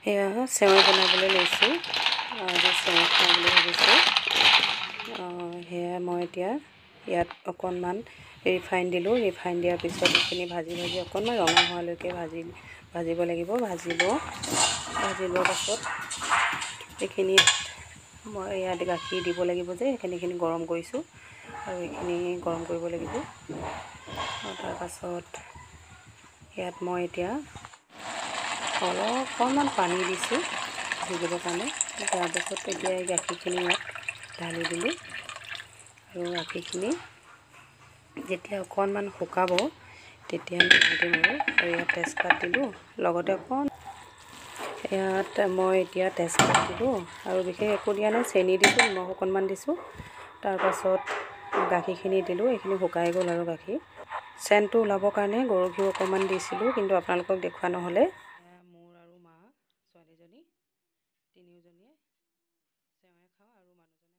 এয়া চেৱৈ বনাবলৈ লৈছোঁ। আজি চেৱৈ খাওঁ বুলি ভাবিছোঁ। সেয়া মই এতিয়া ইয়াত অকণমান ৰিফাইন দিলোঁ। ৰিফাইন দিয়াৰ পিছত এইখিনি ভাজি অকণমান ৰঙা হোৱালৈকে ভাজিব লাগিব। ভাজি লোৱাৰ পাছত এইখিনিত মই ইয়াত গাখীৰ দিব লাগিব যে সেইখিনি গৰম কৰিছোঁ আৰু এইখিনি গৰম কৰিব লাগিব। তাৰপাছত ইয়াত মই এতিয়া অকণমান পানী দিছোঁ ভিজিবৰ কাৰণে। তাৰপাছত এতিয়া এই গাখীৰখিনি ইয়াত ঢালি দিলোঁ আৰু গাখীৰখিনি যেতিয়া অকণমান শুকাব তেতিয়া নমাই দিম আৰু ইয়াত তেজপাত দিলোঁ। লগতে ইয়াত মই এতিয়া তেজপাত দিলোঁ আৰু বিশেষ একো দিয়া নাই, চেনি দিছোঁ, নিমখ অকণমান দিছোঁ। তাৰপাছত গাখীৰখিনি দিলোঁ। এইখিনি শুকাই গ'ল আৰু গাখীৰ চেণ্টটো ওলাবৰ কাৰণে গৰু ঘিউ অকণমান দিছিলোঁ, কিন্তু আপোনালোকক দেখুওৱা নহ'লে। মোৰ আৰু মা ছোৱালীজনী তিনিওজনীয়ে চেৱৈ খাওঁ আৰু মানুহজনে